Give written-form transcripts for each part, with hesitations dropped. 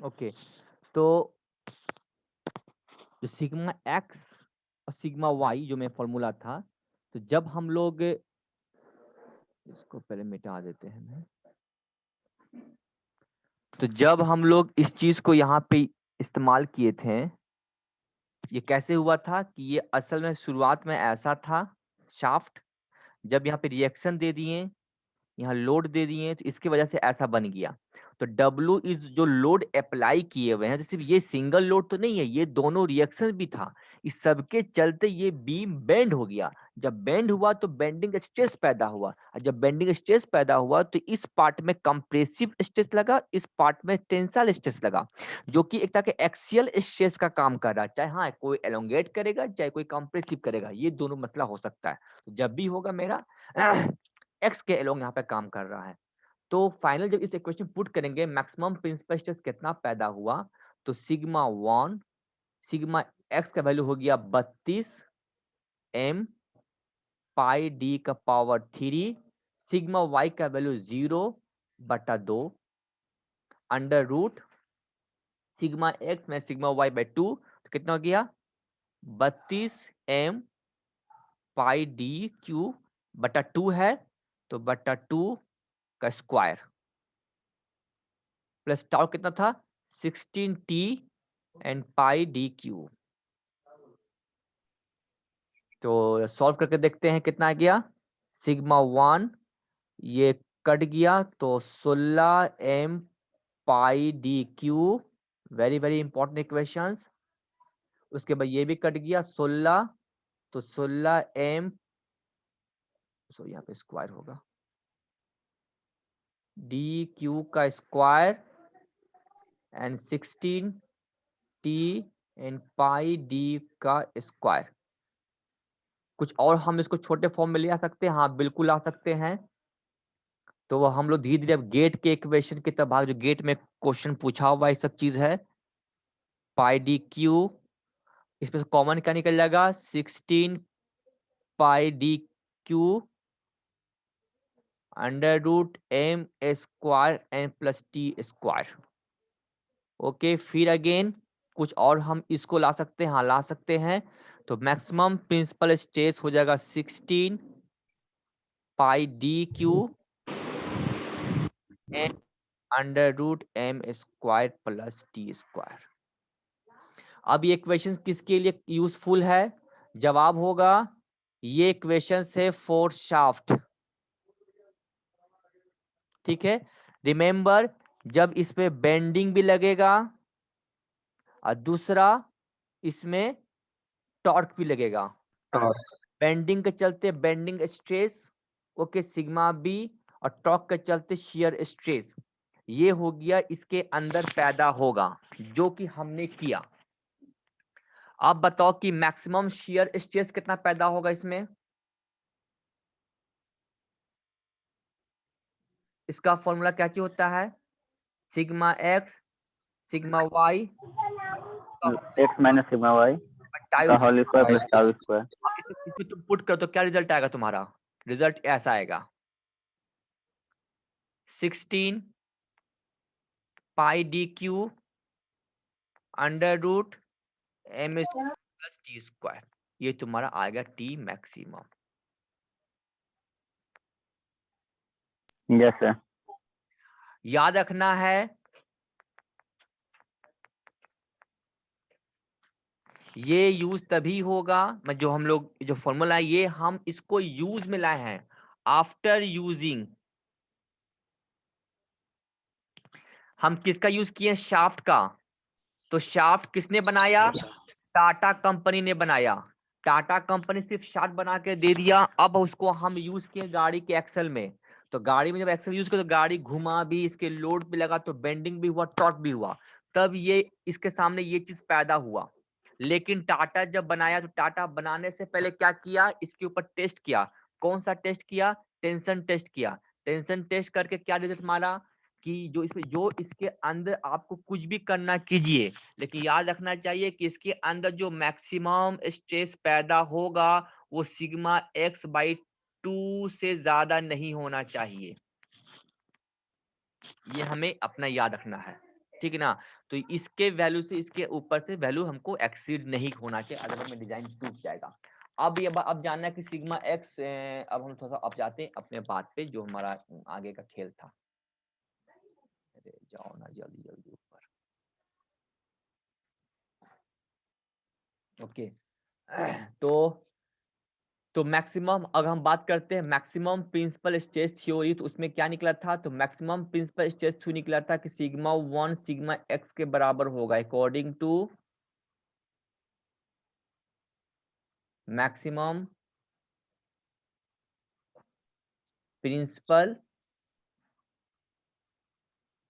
Okay, तो जो sigma x और सिग्मा वाई जो मैं फॉर्मूला था, तो जब हम लोग इसको पहले मिटा देते हैं मैं। तो जब हम लोग इस चीज को यहाँ पे इस्तेमाल किए थे, ये कैसे हुआ था कि ये असल में शुरुआत में ऐसा था शाफ्ट, जब यहाँ पे रिएक्शन दे दिए, यहाँ लोड दे दिए, तो इसकी वजह से ऐसा बन गया। तो W इज जो लोड अप्लाई किए हुए हैं, तो सिर्फ ये सिंगल लोड तो नहीं है, ये दोनों रिएक्शन भी था, इस सबके चलते ये बीम बेंड हो गया। जब बेंड हुआ तो बेंडिंग स्ट्रेस पैदा हुआ, और जब बेंडिंग स्ट्रेस पैदा हुआ तो इस पार्ट में कंप्रेसिव स्ट्रेस लगा, इस पार्ट में टेंसाइल स्ट्रेस लगा, जो कि एक तरह के एक्सियल स्ट्रेस का काम कर रहा है। चाहे हाँ कोई एलोंगेट करेगा, चाहे कोई कंप्रेसिव करेगा, ये दोनों मसला हो सकता है। तो जब भी होगा मेरा एक्स के एलोंग यहाँ पे काम कर रहा है। तो फाइनल जब इस इक्वेशन पुट करेंगे, मैक्सिमम प्रिंसिपल स्ट्रेस कितना पैदा हुआ, तो सिग्मा 1, सिग्मा एक्स का वैल्यू हो गया 32 m पाई डी का पावर 3, सिग्मा वाई का value 0/2 under root sigma X में सिग्मा वाई बाई 2, तो कितना हो गया 32 m पाई डी क्यू बटा 2 है, तो बटा 2 का स्क्वायर प्लस टाउ कितना था 16t and pi D Q. तो सॉल्व करके देखते हैं कितना आ गया। सिग्मा 1 ये कट गया तो 16 m pi D Q, very very important equations. उसके बाद ये भी कट गया 16, तो 16 m, सो यहाँ पे स्क्वायर होगा डी क्यू का square and 16t and pi D का स्क्वायर। कुछ और हम इसको छोटे फॉर्म में ले आ सकते हैं, हाँ बिल्कुल आ सकते हैं। तो वो हम लोग धीरे धीरे अब गेट के इक्वेशन की तरफ भाग, जो गेट में क्वेश्चन पूछा हुआ ये सब चीज है। पाई डी क्यू, इसमें से कॉमन क्या निकल जाएगा 16 pi D Q under root m square N plus T square. Okay, फिर अगेन कुछ और हम इसको ला सकते हैं, हाँ ला सकते हैं। तो मैक्सिमम प्रिंसिपल स्ट्रेस हो जाएगा 16 pi D Q under root m square plus T square. अब ये क्वेश्चन किसके लिए यूजफुल है, जवाब होगा ये क्वेश्चन है फॉर शाफ्ट। ठीक है, रिमेंबर जब इसमें बेंडिंग भी लगेगा और दूसरा इसमें टॉर्क भी लगेगा। बेंडिंग के चलते bending stress, okay sigma B, और टॉर्क के चलते शियर स्ट्रेस, ये हो गया इसके अंदर पैदा होगा, जो कि हमने किया। आप बताओ कि मैक्सिमम शियर स्ट्रेस कितना पैदा होगा इसमें। इसका फॉर्मूला क्या चीज होता है, sigma X sigma Y X minus sigma Y का whole square plus tau square. इसमें तुम पुट करो तो क्या रिजल्ट आएगा तुम्हारा, रिजल्ट ऐसा आएगा 16 pi D Q under root M plus T square, ये तुम्हारा आएगा टी मैक्सिमम। Yes sir. याद रखना है ये यूज तभी होगा, मैं जो हम लोग जो फॉर्मूला है ये हम इसको यूज में लाए हैं आफ्टर यूजिंग। हम किसका यूज किए, शाफ्ट का। तो शाफ्ट किसने बनाया, टाटा कंपनी ने बनाया। टाटा कंपनी सिर्फ शाफ्ट बना के दे दिया, अब उसको हम यूज किए गाड़ी के एक्सल में। तो गाड़ी में जब एक्सल यूज किया तो गाड़ी घुमा भी, इसके लोड भी लगा, तो बेंडिंग भी हुआ, टॉर्क भी हुआ, तब ये इसके सामने ये चीज पैदा हुआ। लेकिन टाटा जब बनाया तो टाटा बनाने से पहले क्या किया, इसके ऊपर टेस्ट किया। कौन सा टेस्ट किया, टेंशन टेस्ट किया। टेंशन टेस्ट करके क्या रिजल्ट मारा कि जो इसके अंदर आपको कुछ भी करना कीजिए, लेकिन याद रखना चाहिए कि इसके अंदर जो मैक्सिमम स्ट्रेस पैदा होगा वो सिग्मा एक्स बाई 2 से ज्यादा नहीं होना चाहिए, ये हमें अपना याद रखना है। ठीक है ना। तो इसके वैल्यू से इसके ऊपर से वैल्यू हमको एक्सीड नहीं होना चाहिए, अदरवाइज में डिजाइन टूट जाएगा। अब जानना है कि सिग्मा एक्स, अब हम थोड़ा सा अब जाते हैं अपने बात पे जो हमारा आगे का खेल था। अरे जाओ ना जल्दी जल्दी ऊपर। ओके तो मैक्सिमम, अगर हम बात करते हैं मैक्सिमम प्रिंसिपल स्ट्रेस थ्योरी, तो उसमें क्या निकला था, तो मैक्सिमम प्रिंसिपल स्ट्रेस थ्योरी निकला था कि सिग्मा 1 सिग्मा एक्स के बराबर होगा according to maximum principal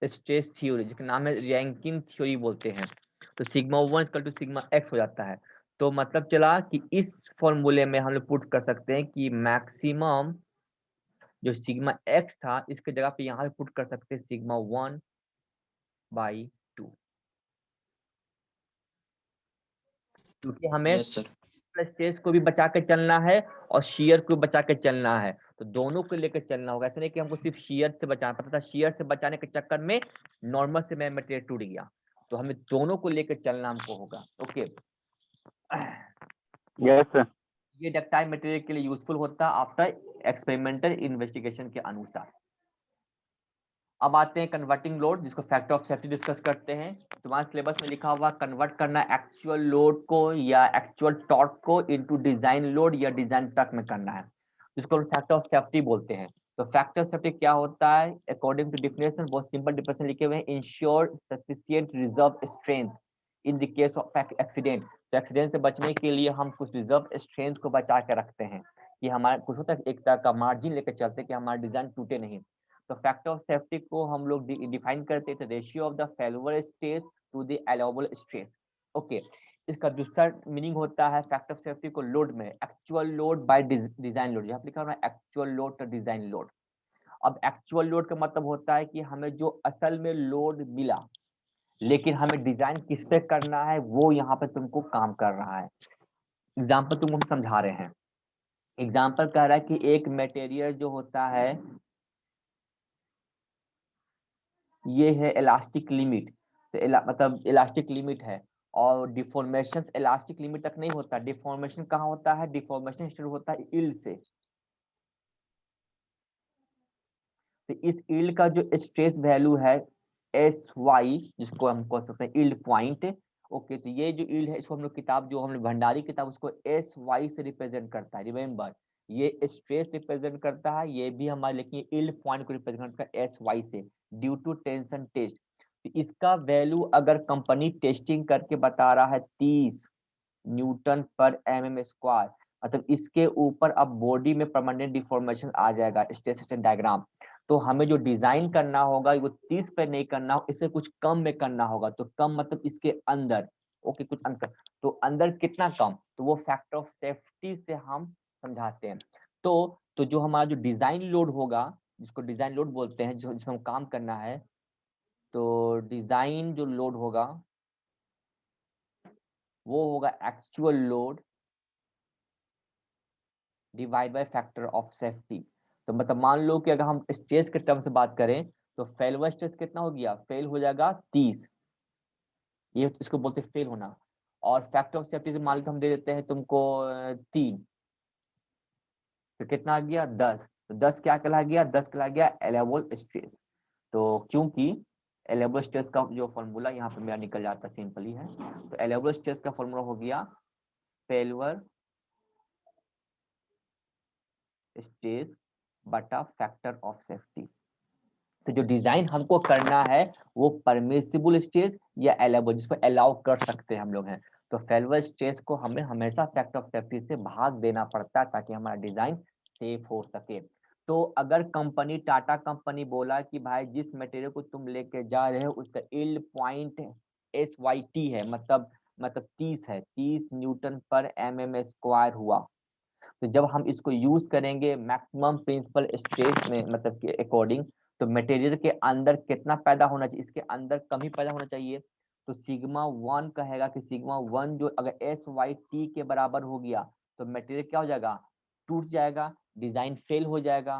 stress theory, जिसका नाम है रैंकिन थ्योरी बोलते हैं। तो sigma 1 equal to sigma X हो जाता है। तो मतलब चला कि इस फॉर्मूले में हम लोग पुट कर सकते हैं कि मैक्सिमम जो सिग्मा एक्स था इसके जगह पे यहाँ पे पुट कर सकते हैं सिग्मा 1/2, क्योंकि हमें यस सर। स्ट्रेस को भी बचा के चलना है और शियर को बचा के चलना है, तो दोनों को लेकर चलना होगा। ऐसा नहीं कि हमको सिर्फ शियर से बचाना, पता था शियर से बचाने के चक्कर में नॉर्मल से मैं मटेरियल टूट गया, तो हमें दोनों को लेकर चलना हमको होगा। Okay yes sir. ये डक्टाइल मटेरियल के लिए यूजफुल होता है आफ्टर एक्सपेरिमेंटल इन्वेस्टिगेशन के अनुसार। अब आते हैं कन्वर्टिंग लोड, जिसको फैक्टर ऑफ सेफ्टी डिस्कस करते हैं। तुम्हारे सिलेबस में लिखा हुआ कन्वर्ट करना एक्चुअल लोड को या एक्चुअल टॉर्क को इनटू डिजाइन लोड या डिजाइन टॉर्क में करना है, जिसको फैक्टर ऑफ सेफ्टी बोलते हैं। तो फैक्टर ऑफ सेफ्टी क्या होता है, अकॉर्डिंग टू डिफिनेशन, बहुत सिंपल डिफिनेशन लिखे हुए हैं, ensure sufficient reserve strength in the case of accident. तो एक्सीडेंट से बचने के लिए हम कुछ रिजर्व स्ट्रेंथ को बचा के रखते हैं, कि हमारे कुछ होता है एक तरह का मार्जिन लेकर चलते हैं कि हमारा डिजाइन टूटे नहीं। तो फैक्टर ऑफ सेफ्टी को हम लोग डिफाइन करते हैं, ratio of the failure stress to the allowable stress. Okay, इसका दूसरा मीनिंग होता है फैक्टर ऑफ सेफ्टी को लोड में, actual load by design load, यहाँ पे लिखा हुआ है actual load to design load. अब एक्चुअल लोड का मतलब होता है कि हमें जो असल में लोड मिला, लेकिन हमें डिजाइन किस पे करना है वो यहाँ पे तुमको काम कर रहा है। एग्जाम्पल तुमको हम समझा रहे हैं। एग्जाम्पल कह रहा है कि एक मटेरियल जो होता है ये है इलास्टिक लिमिट, तो मतलब इलास्टिक लिमिट है, और डिफॉर्मेशन इलास्टिक लिमिट तक नहीं होता, डिफॉर्मेशन कहाँ होता है, डिफॉर्मेशन स्टार्ट होता है यील्ड से। तो इस यील्ड का जो स्ट्रेस वैल्यू है एस वाई, जिसको हम कह सकते हैं यील्ड पॉइंट। ओके, तो ये जो यील्ड है इसको हम लोग किताब जो हम लोग भंडारी किताब उसको एस वाई से रिप्रेजेंट करता है। रिमेम्बर, ये स्ट्रेस रिप्रेजेंट करता है, ये भी हमारे लेकिन यील्ड पॉइंट को रिप्रेजेंट करता है एस वाई से, ड्यू टू टेंशन टेस्ट। तो इसका वैल्यू अगर कंपनी टेस्टिंग करके बता रहा है 30 न्यूटन पर mm स्क्वायर, मतलब इसके ऊपर अब बॉडी में परमानेंट डिफॉर्मेशन आ जाएगा स्ट्रेस डायग्राम। तो हमें जो डिजाइन करना होगा वो 30 पे नहीं करना हो, इससे कुछ कम में करना होगा। तो कम मतलब इसके अंदर, ओके कुछ अंतर, तो अंदर कितना कम, तो वो फैक्टर ऑफ सेफ्टी से हम समझाते हैं। तो जो हमारा जो डिजाइन लोड होगा, जिसको डिजाइन लोड बोलते हैं, जो जिसमें हम काम करना है, तो डिजाइन जो लोड होगा वो होगा actual load divide by factor of safety. तो मतलब मान लो कि अगर हम स्ट्रेस के टर्म से बात करें, तो फेलवर स्ट्रेस कितना हो गया, फेल हो जाएगा 30, ये इसको बोलते हैं फेल होना। और फैक्टर ऑफ सेफ्टी से मान लो हम दे देते हैं तुमको 3, तो कितना आ गया 10। तो 10 क्या कहला गया, 10 कहला गया अलेबल स्ट्रेस। तो क्योंकि अलेबल स्ट्रेस का जो फॉर्मूला यहाँ पे मेरा निकल जाता सिंपली है, तो अलेबल स्ट्रेस का फॉर्मूला हो गया फेलवर स्ट्रेस बटा फैक्टर ऑफ सेफ्टी। तो जो डिजाइन हमको करना है वो परमिसिबल स्ट्रेस या अलाउबल, जिसको अलाउ कर सकते हैं हम लोग हैं। तो फेलवर स्ट्रेस को हमें हमेशा फैक्टर ऑफ सेफ्टी से भाग देना पड़ता है ताकि हमारा डिजाइन सेफ हो सके। तो अगर कंपनी टाटा कंपनी बोला कि भाई जिस मटेरियल को तुम लेके जा रहे हो उसका यील्ड पॉइंट SYT है, मतलब 30 है, 30 न्यूटन पर mm स्क्वायर हुआ, तो जब हम इसको यूज करेंगे मैक्सिमम प्रिंसिपल स्ट्रेस में, मतलब के अकॉर्डिंग, तो मटेरियल के अंदर कितना पैदा होना चाहिए, इसके अंदर कम ही पैदा होना चाहिए। तो सिग्मा 1 कहेगा कि सिग्मा 1 जो अगर SYT के बराबर हो गया तो मटेरियल क्या हो जाएगा, टूट जाएगा, डिजाइन फेल हो जाएगा।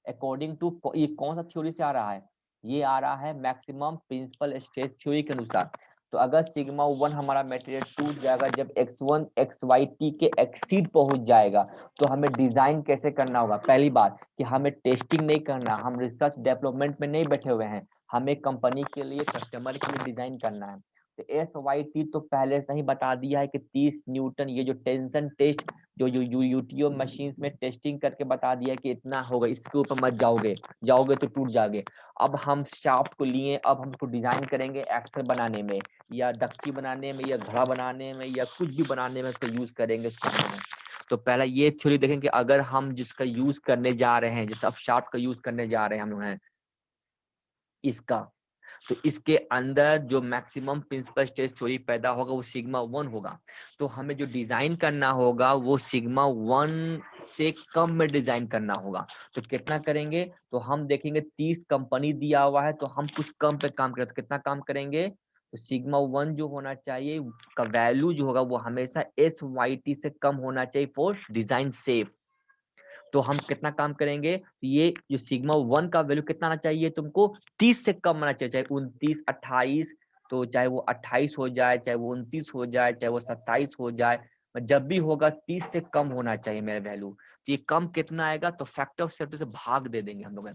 अकॉर्डिंग टू ये कौन सा थ्योरी से आ रहा है, ये आ रहा है मैक्सिमम प्रिंसिपल स्ट्रेस थ्योरी के अनुसार। तो अगर सिग्मा 1 हमारा मटेरियल टूट जाएगा जब x1 xyt के एक्सीड पहुंच जाएगा, तो हमें डिजाइन कैसे करना होगा? पहली बात कि हमें टेस्टिंग नहीं करना, हम रिसर्च डेवलपमेंट में नहीं बैठे हुए हैं, हमें कंपनी के लिए, कस्टमर के लिए डिजाइन करना है। तो SYT तो पहले से ही बता दिया है कि 30 न्यूटन, ये जो टेंशन टेस्ट जो यूटीओ मशीन में टेस्टिंग करके बता दिया कि इतना होगा, इसके ऊपर मत जाओगे तो टूट जाओगे। अब हम शाफ्ट को लिए, अब हम इसको डिजाइन करेंगे एक्सल बनाने में या डक्ची बनाने में या घड़ा बनाने में या कुछ भी बनाने में इसको यूज करेंगे में। तो पहला ये थ्योरी देखें कि अगर हम जिसका यूज करने जा रहे हैं, जैसे अब शाफ्ट का यूज करने जा रहे हैं हम लोग हैं इसका, तो इसके अंदर जो मैक्सिमम प्रिंसिपल स्ट्रेस थ्योरी पैदा होगा वो सिग्मा 1 होगा। तो हमें जो डिजाइन करना होगा वो सिग्मा 1 से कम में डिजाइन करना होगा। तो कितना करेंगे? तो हम देखेंगे 30 कंपनी दिया हुआ है, तो हम कुछ कम पे काम करें, तो कितना काम करेंगे? तो सिग्मा 1 जो होना चाहिए का वैल्यू जो होगा वो हमेशा SYT से कम होना चाहिए फॉर डिजाइन सेफ। तो हम कितना काम करेंगे? ये जो सिग्मा 1 का वैल्यू कितना आना चाहिए तुमको? 30 से कम आना चाहिए, चाहे 29 28, तो चाहे वो 28 हो जाए, चाहे वो 29 हो जाए, चाहे वो 27 हो जाए, जब भी होगा 30 से कम होना चाहिए मेरा वैल्यू। तो ये कम कितना आएगा? तो फैक्टर ऑफ सेफ्टी से भाग दे देंगे हम लोग।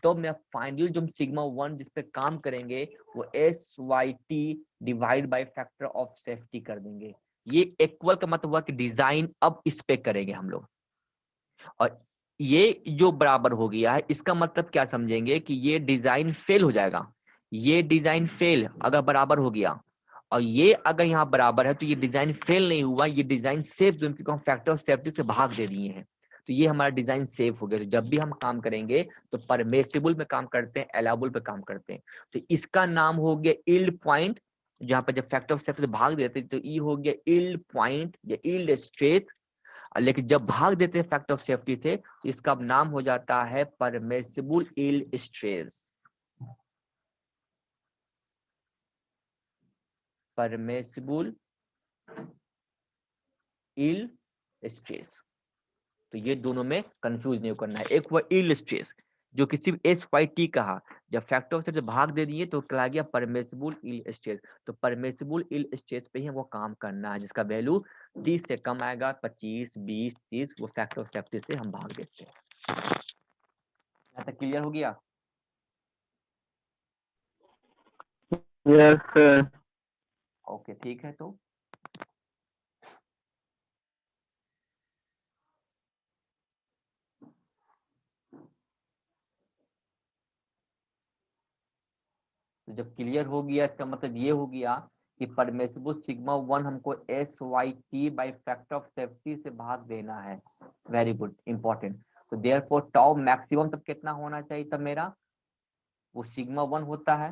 तो मैं फाइनली जो सिग्मा 1 जिस पे काम करेंगे वो SYT divide by factor of safety कर देंगे। ये इक्वल का मतलब हुआ कि डिजाइन अब इस पे करेंगे हम लोग। और ये जो बराबर हो गया है, इसका मतलब क्या समझेंगे कि ये डिजाइन फेल हो जाएगा। ये डिजाइन फेल अगर बराबर हो गया, और ये अगर यहाँ बराबर है, तो ये डिजाइन फेल नहीं हुआ, ये डिजाइन सेफ जोन, क्योंकि हम फैक्टर ऑफ सेफ्टी से भाग दे दिए हैं। तो ये हमारा डिजाइन सेफ हो गया। तो जब भी हम काम करेंगे तो परमिसिबल में काम करते हैं, अलाउबल पे काम करते हैं। तो इसका नाम हो गया यील्ड पॉइंट। जहां पर जब फैक्टर ऑफ सेफ्टी से भाग देते हैं तो ये हो गया यील्ड पॉइंट या यील्ड स्ट्रेंथ। लेकिन जब भाग देते हैं फैक्टर ऑफ सेफ्टी से, तो इसका नाम हो जाता है permissible yield stress. Permissible yield stress. तो ये दोनों में कंफ्यूज नहीं करना है। एक हुआ यील्ड स्ट्रेस जो कि सिर्फ SYT कहा, जब फैक्टर ऑफ सेफ्टी से भाग दे दिए तो चला गया परमिसिबल यील्ड स्ट्रेस। तो परमिसिबल यील्ड स्ट्रेस पे ही वो काम करना है, जिसका वैल्यू 30 से कम आएगा, 25 20 30, वो फैक्टर ऑफ सेफ्टी से हम भाग देते हैं। यहाँ तक क्लियर हो गया? Yes sir. ओके ठीक है। तो जब क्लियर हो गया, इसका मतलब ये हो गया कि परमिसिबल सिग्मा 1 हमको SYT by factor of safety से भाग देना है। Very good, important. तो देयरफॉर टाउ मैक्सिमम तब कितना होना चाहिए? तब मेरा वो सिग्मा 1 होता है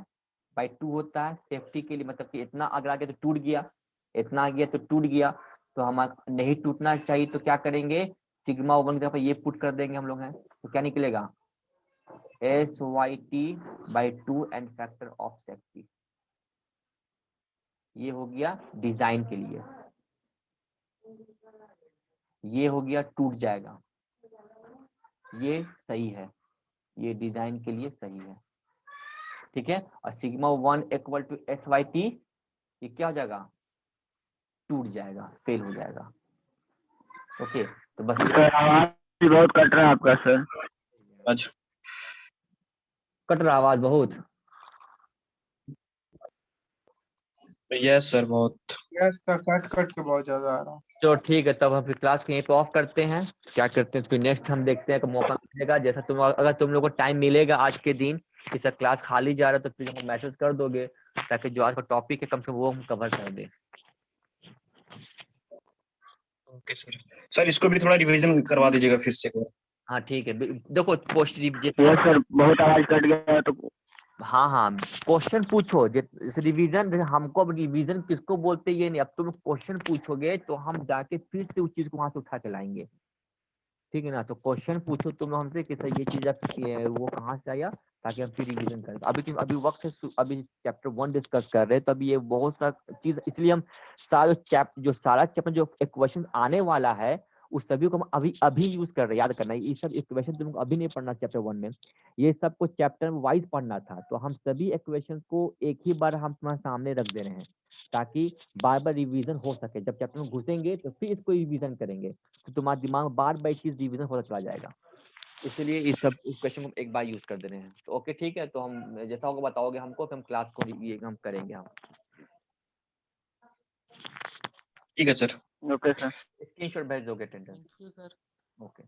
बाय 2 होता है सेफ्टी के लिए, मतलब कि इतना अगर आ गया तो टूट गया, इतना आ गया तो टूट गया। तो हम नहीं टूटना चाहिए तो क्या करेंगे? सिग्मा 1 के ये पुट कर देंगे हम लोग हैं, तो क्या निकलेगा? SYT by 2 and factor of safety. ये हो गया डिजाइन के लिए, ये हो गया टूट जाएगा, ये सही है, ये डिजाइन के लिए सही है। ठीक है। और सिग्मा 1 इक्वल टू SYT, ये क्या हो जाएगा? टूट जाएगा, फेल हो जाएगा। ओके। तो बस आवाज बहुत कट रहा है आपका सर। अच्छा, कट रहा आवाज बहुत? यस सर, बहुत। यस सर, कट कट के बहुत ज्यादा आ रहा है। तो ठीक है, तब हम फिर क्लास को यहीं पे ऑफ करते हैं। क्या करते हैं फिर नेक्स्ट हम देखते हैं कि मौका मिलेगा, जैसा तुम अगर तुम लोग को टाइम मिलेगा आज के दिन कि सर क्लास खाली जा रहा है, तो फिर हमको मैसेज कर दोगे, ताकि जो आज का टॉपिक है कम से कम वो हम कवर कर दें। Okay sir. सर इसको भी थोड़ा रिवीजन करवा दीजिएगा फिर से। हाँ ठीक है। देखो पोस्ट यस सर, बहुत आवाज कट गया तो। हाँ हाँ, क्वेश्चन पूछो। जैसे रिवीजन, जैसे हमको अब रिवीजन किसको बोलते हैं ये नहीं, अब तुम क्वेश्चन पूछोगे तो हम जाके फिर से उस चीज को वहां से उठा के लाएंगे। ठीक है ना? तो क्वेश्चन पूछो तुम लोग हमसे कि सर ये चीज वो कहाँ से आया, ताकि हम फिर रिवीजन करें। अभी वक्त है, अभी चैप्टर 1 डिस्कस कर रहे हैं, तो अभी ये बहुत सा चीज, इसलिए हम सारा चैप्टर जो क्वेश्चन आने वाला है उस सभी को हम अभी यूज कर रहे हैं। याद करना, ये सब इक्वेशन तुमको अभी नहीं पढ़ना चैप्टर 1 में, ये सब को चैप्टर वाइज पढ़ना था। तो हम सभी इक्वेशन को एक ही बार हम तुम्हारे सामने रख दे रहे हैं ताकि बार बार रिवीजन हो सके। जब चैप्टर में घुसेंगे तो फिर इसको रिवीजन करेंगे, तो तुम्हारे दिमाग में बार बार चीज रिवीजन होता चला जाएगा। इसलिए इस सब क्वेश्चन को एक बार यूज कर दे रहे हैं। तो ओके ठीक है, तो हम जैसा होगा बताओगे हमको, फिर हम क्लास को ये हम करेंगे हम। ठीक है सर। Okay sir. स्क्रीनशॉट भेज दोगे attendance. Thank you sir. Okay.